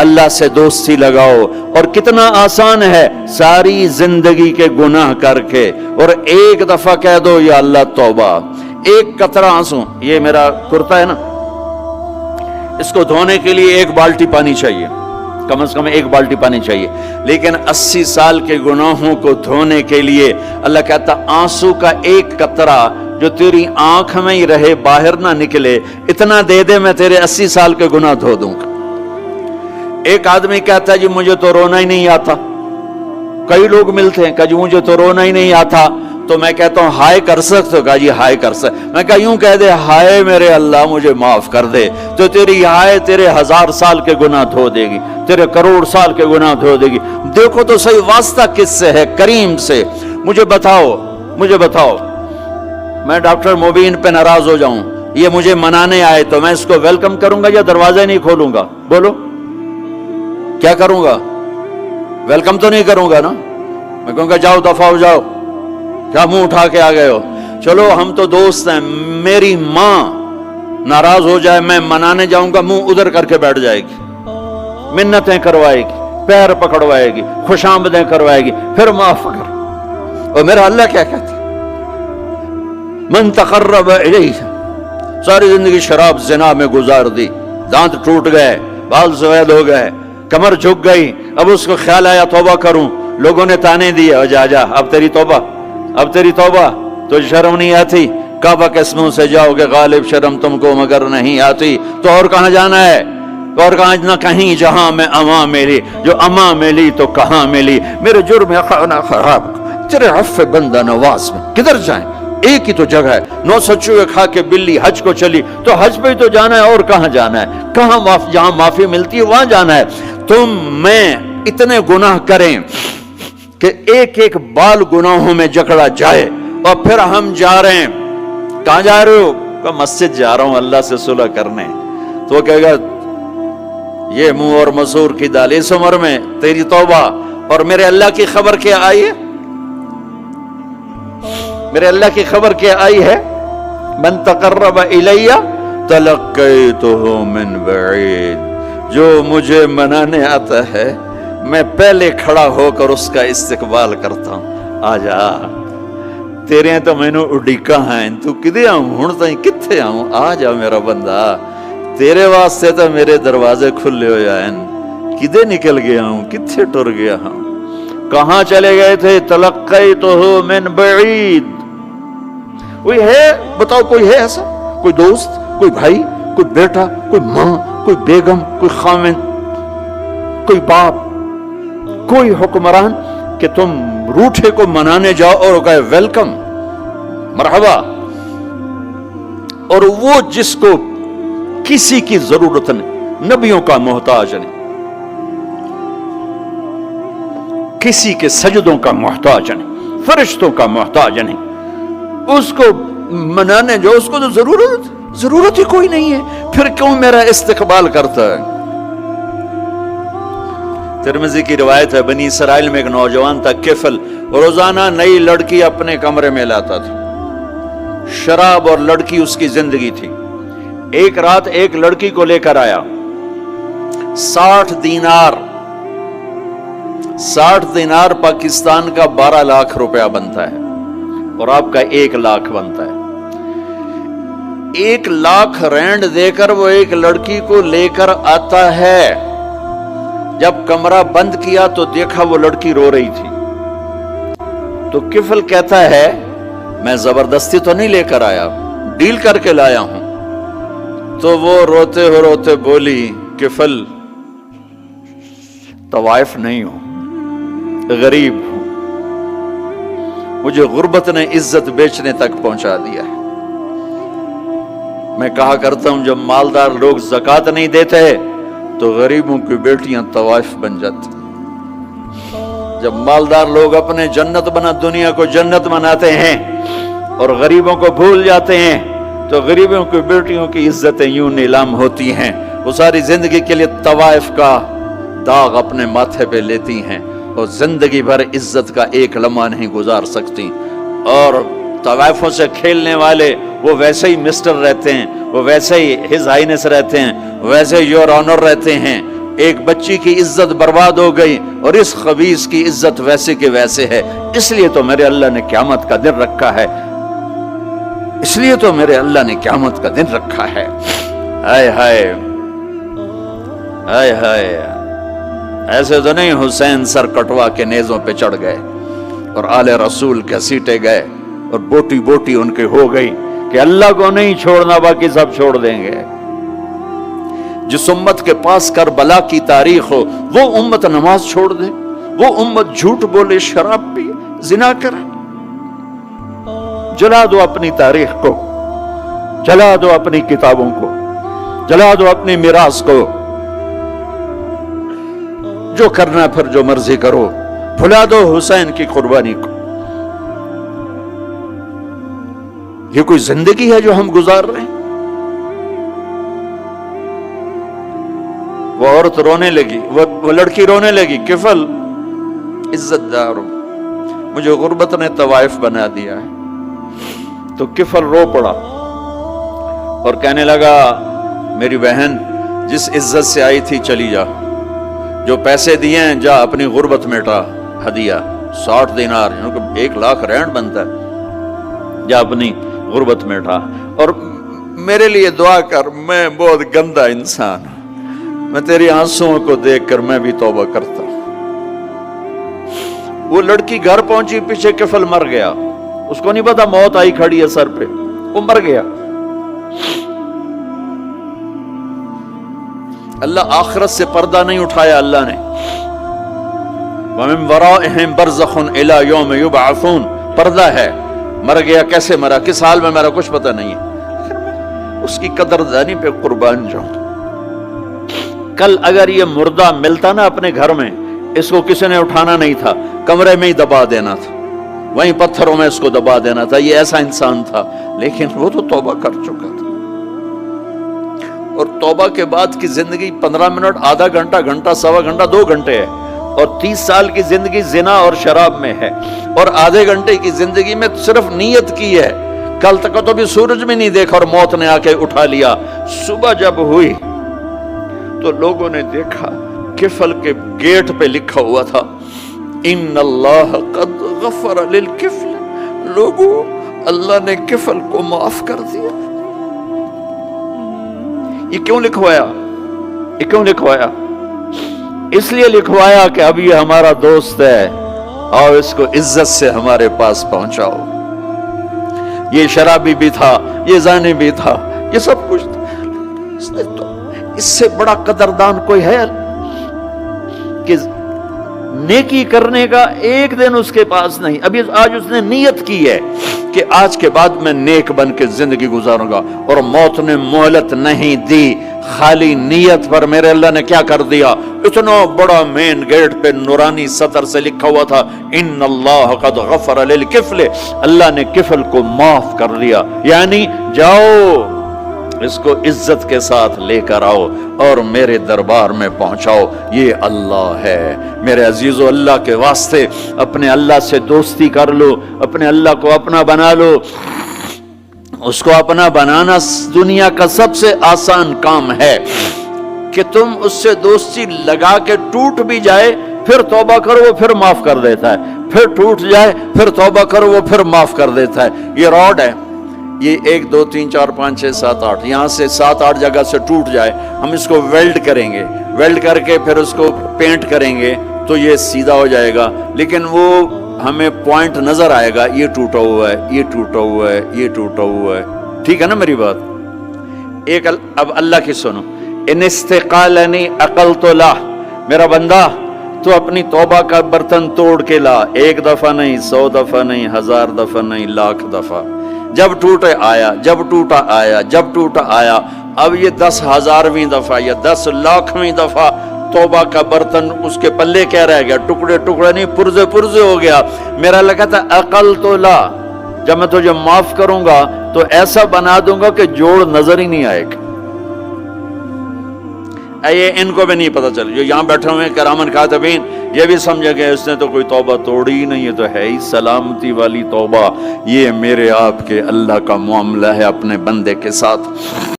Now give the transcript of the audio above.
اللہ سے دوستی لگاؤ. اور کتنا آسان ہے ساری زندگی کے گناہ کر کے اور ایک دفعہ کہہ دو یا اللہ توبہ. ایک قطرہ آنسو، یہ میرا کرتا ہے نا، اس کو دھونے کے لیے ایک بالٹی پانی چاہیے، کم از کم ایک بالٹی پانی چاہیے. لیکن 80 سال کے گناہوں کو دھونے کے لیے اللہ کہتا آنسو کا ایک قطرہ جو تیری آنکھ میں ہی رہے، باہر نہ نکلے، اتنا دے دے میں تیرے 80 سال کے گناہ دھو دوں گا. ایک آدمی کہتا ہے جی مجھے تو رونا ہی نہیں آتا. کئی لوگ ملتے ہیں کہ جی مجھے تو رونا ہی نہیں آتا. تو میں کہتا ہوں ہائے کر سکتے ہو؟ کہا جی ہائے کر سکتے. میں کہا یوں کہہ دے ہائے میرے اللہ مجھے معاف کر دے، تو تیری ہائے تیرے 1000 سال کے گناہ دھو دے گی، تیرے کروڑ سال کے گناہ دھو دے گی. دیکھو تو صحیح واسطہ کس سے ہے؟ کریم سے. مجھے بتاؤ میں ڈاکٹر مبین پہ ناراض ہو جاؤں، یہ مجھے منانے آئے تو میں اس کو ویلکم کروں گا یا دروازے نہیں کھولوں گا؟ بولو کیا کروں گا؟ ویلکم تو نہیں کروں گا نا. میں کہوں گا جاؤ دفعہ ہو جاؤ، کیا منہ اٹھا کے آ گئے ہو؟ چلو ہم تو دوست ہیں. میری ماں ناراض ہو جائے میں منانے جاؤں گا، منہ ادھر کر کے بیٹھ جائے گی، منتیں کروائے گی، پیر پکڑوائے گی، خوش آمدیں کروائے گی، پھر معاف کر. اور میرا اللہ کیا کہتا ہے؟ من تقرب الیہ. ساری زندگی شراب زنا میں گزار دی، دانت ٹوٹ گئے، بال سفید ہو گئے، کمر جھک گئی. اب اس کو خیال آیا توبہ کروں، لوگوں نے تانے دیے جا اب تیری توبہ تو شرم نہیں آتی؟ کعبہ کے منہ سے جاؤ گے غالب شرم تم کو مگر نہیں آتی. تو اور کہاں جانا ہے؟ اور کہاں نہ کہیں جہاں میں اما ملی، جو اما ملی تو کہاں ملی. میرے جرم خانہ خراب تیرے عفو بندہ نواز میں کدھر جائیں؟ ایک ہی تو جگہ ہے. 900 چوہے کھا کے بلی حج کو چلی، تو حج پہ ہی تو جانا ہے، اور کہاں جانا ہے؟ جہاں معافی ملتی ہے وہاں جانا ہے. تم میں اتنے گناہ کریں کہ ایک ایک بال گناہوں میں جکڑا جائے، اور پھر ہم جا رہے ہیں. کہاں جا رہے ہو؟ کہ مسجد جا رہا ہوں اللہ سے صلح کرنے. تو وہ کہے گا یہ منہ اور مسور کی دال، اس عمر میں تیری توبہ. اور میرے اللہ کی خبر کیا آئی ہے؟ میرے اللہ کی خبر کیا آئی ہے؟ من تقرب الی تلقیتہ من بعید. جو مجھے منانے آتا ہے میں پہلے کھڑا ہو کر اس کا استقبال کرتا ہوں. آجا تیرے تو مینوں اڈیکا ہیں، تو کدے آؤں ہن تائیں کتھے آؤں؟ آجا میرا بندہ، تیرے واسطے تو میرے دروازے کھلے ہوئے ہیں. کدے نکل گیا ہوں، کتھے ٹر گیا ہوں؟ کہاں چلے گئے تھے؟ تلقیتہ من بعید. کوئی ہے بتاؤ، کوئی ہے ایسا؟ کوئی دوست، کوئی بھائی، کوئی بیٹا، کوئی ماں، کوئی بیگم، کوئی خامن، کوئی باپ، کوئی حکمران کہ تم روٹھے کو منانے جاؤ اور کہے ویلکم مرحبا؟ اور وہ جس کو کسی کی ضرورت نہیں، نبیوں کا محتاج نہیں، کسی کے سجدوں کا محتاج نہیں، فرشتوں کا محتاج نہیں، اس کو منانے جو اس کو تو ضرورت ہی کوئی نہیں ہے، پھر کیوں میرا استقبال کرتا ہے؟ ترمذی کی روایت ہے، بنی اسرائیل میں ایک نوجوان تھا کفل، روزانہ نئی لڑکی اپنے کمرے میں لاتا تھا. شراب اور لڑکی اس کی زندگی تھی. ایک رات ایک لڑکی کو لے کر آیا، 60 دینار پاکستان کا 12 لاکھ روپیہ بنتا ہے، اور آپ کا 1 لاکھ بنتا ہے. 1 لاکھ رینڈ دے کر وہ ایک لڑکی کو لے کر آتا ہے. جب کمرہ بند کیا تو دیکھا وہ لڑکی رو رہی تھی. تو کفل کہتا ہے میں زبردستی تو نہیں لے کر آیا، ڈیل کر کے لایا ہوں. تو وہ روتے بولی کفل طوائف نہیں ہوں، غریب ہوں، مجھے غربت نے عزت بیچنے تک پہنچا دیا ہے. میں کہا کرتا ہوں جب مالدار لوگ زکوٰۃ نہیں دیتے تو غریبوں کی بیٹیاں طوائف بن جاتی. جب مالدار لوگ اپنے جنت بنا دنیا کو جنت مناتے ہیں اور غریبوں کو بھول جاتے ہیں تو غریبوں کی بیٹیوں کی عزتیں یوں نیلام ہوتی ہیں. وہ ساری زندگی کے لیے طوائف کا داغ اپنے ماتھے پہ لیتی ہیں اور زندگی بھر عزت کا ایک لمحہ نہیں گزار سکتی. اور طوائفوں سے کھیلنے والے وہ ویسے ہی مسٹر رہتے ہیں، وہ ویسے ہی ہز ہائنس رہتے ہیں، ویسے یور آنر رہتے ہیں. ایک بچی کی عزت برباد ہو گئی اور اس خبیث کی عزت ویسے کے ویسے ہے، اس لیے تو میرے اللہ نے قیامت کا دن رکھا ہے، اس لیے تو میرے اللہ نے قیامت کا دن رکھا ہے۔ ہائے ہائے ہائے ہائے، ایسے تو نہیں حسین سر کٹوا کے نیزوں پہ چڑھ گئے اور آل رسول کے سیٹے گئے اور بوٹی بوٹی ان کے ہو گئی کہ اللہ کو نہیں چھوڑنا باقی سب چھوڑ دیں گے۔ جس امت کے پاس کربلا کی تاریخ ہو وہ امت نماز چھوڑ دے، وہ امت جھوٹ بولے، شراب پی، زنا کرے۔ جلا دو اپنی تاریخ کو، جلا دو اپنی کتابوں کو، جلا دو اپنی میراث کو، جو کرنا پھر جو مرضی کرو، بھلا دو حسین کی قربانی کو۔ یہ کوئی زندگی ہے جو ہم گزار رہے ہیں؟ وہ عورت رونے لگی، وہ لڑکی رونے لگی، کفل عزت دار، مجھے غربت نے طوائف بنا دیا ہے۔ تو کفل رو پڑا اور کہنے لگا میری بہن جس عزت سے آئی تھی چلی جا، جو پیسے دیے ہیں جا اپنی غربت مٹا، ہدیہ 60 دینار، 1,00,000 رینڈ بنتا ہے، جا اپنی غربت مٹا اور میرے لیے دعا کر، میں بہت گندا انسان ہوں، میں تیری آنسوؤں کو دیکھ کر میں بھی توبہ کرتا ہوں۔ وہ لڑکی گھر پہنچی، پیچھے کفل مر گیا، اس کو نہیں پتا موت آئی کھڑی ہے سر پہ، وہ مر گیا۔ اللہ آخرت سے پردہ نہیں اٹھایا اللہ نے۔ وَمِن وَرَائِهِمْ بَرْزَخٌ إِلَى يَوْمِ يُبْعَثُونَ، پردہ ہے، مر گیا، کیسے مرا، کس حال میں مرا، کچھ پتہ نہیں ہے، اس کی قدردانی پہ قربان جاؤں۔ کل اگر یہ مردہ ملتا نا اپنے گھر میں، اس کو کسی نے اٹھانا نہیں تھا، کمرے میں ہی دبا دینا تھا، وہیں پتھروں میں اس کو دبا دینا تھا، یہ ایسا انسان تھا، لیکن وہ تو توبہ کر چکا تھا۔ اور توبہ کے بعد کی زندگی 15 منٹ، آدھا گھنٹہ، گھنٹہ، سوا گھنٹہ، 2 گھنٹے ہے، اور 30 سال کی زندگی زنا اور شراب میں ہے، اور آدھے گھنٹے کی زندگی میں صرف نیت کی ہے۔ کل تک تو بھی سورج بھی نہیں دیکھا اور موت نے آ کے اٹھا لیا۔ صبح جب ہوئی تو لوگوں نے دیکھا کفل کے گیٹ پہ لکھا ہوا تھا ان اللہ قد غفر للکفل، لوگوں اللہ نے کفل کو معاف کر دیا۔ یہ کیوں لکھوایا؟ یہ کیوں لکھوایا؟ اس لیے لکھوایا کہ اب یہ ہمارا دوست ہے اور اس کو عزت سے ہمارے پاس پہنچاؤ۔ یہ شرابی بھی تھا، یہ زانی بھی تھا، یہ سب کچھ تھا۔ اس سے بڑا قدردان کوئی ہے کہ نیکی کرنے کا ایک دن اس کے پاس نہیں؟ ابھی آج اس نے نیت کی ہے کہ آج کے بعد میں نیک بن کے زندگی گزاروں گا، اور موت نے مہلت نہیں دی۔ خالی نیت پر میرے اللہ نے کیا کر دیا، اتنا بڑا مین گیٹ پہ نورانی سطر سے لکھا ہوا تھا ان اللہ قد غفر للکفل، اللہ نے کفل کو معاف کر دیا۔ یعنی جاؤ اس کو عزت کے ساتھ لے کر آؤ اور میرے دربار میں پہنچاؤ، یہ اللہ ہے۔ میرے عزیزو، اللہ کے واسطے اپنے اللہ سے دوستی کر لو، اپنے اللہ کو اپنا بنا لو۔ اس کو اپنا بنانا دنیا کا سب سے آسان کام ہے کہ تم اس سے دوستی لگا کے ٹوٹ بھی جائے پھر توبہ کرو وہ پھر معاف کر دیتا ہے، پھر ٹوٹ جائے پھر توبہ کرو وہ پھر معاف کر دیتا ہے۔ یہ راڈ ہے، یہ 1 2 3 4 5 6 7 8 یہاں سے 7 8 جگہ سے ٹوٹ جائے، ہم اس کو ویلڈ کریں گے، ویلڈ کر کے پھر اس کو پینٹ کریں گے تو یہ سیدھا ہو جائے گا، لیکن وہ ہمیں پوائنٹ نظر آئے گا، یہ ٹوٹا ہوا ہے، یہ ٹوٹا ہوا ہے، یہ ٹوٹا ہوا ہے۔ ٹھیک ہے نا میری بات؟ ایک اب اللہ کی سنو، ان استقالنی عقلت لا، میرا بندہ تو اپنی توبہ کا برتن توڑ کے لا، 1 دفعہ نہیں، 100 دفعہ نہیں، 1000 دفعہ نہیں، 1,00,000 دفعہ۔ جب ٹوٹے آیا، جب ٹوٹا آیا، جب ٹوٹا آیا، اب یہ 10,000ویں دفعہ یا 10,00,000ویں دفعہ توبہ کا برتن اس کے پلے کیا رہ گیا، ٹکڑے ٹکڑے نہیں، پرزے پرزے ہو گیا۔ میرا لگا تھا عقل تو لا، جب میں تجھے معاف کروں گا تو ایسا بنا دوں گا کہ جوڑ نظر ہی نہیں آئے گا۔ یہ ان کو بھی نہیں پتا چل، جو یہاں بیٹھے ہوئے کرامن کاتبین، یہ بھی سمجھے گئے اس نے تو کوئی توبہ توڑی ہی نہیں، یہ تو ہے ہی سلامتی والی توبہ۔ یہ میرے آپ کے اللہ کا معاملہ ہے اپنے بندے کے ساتھ۔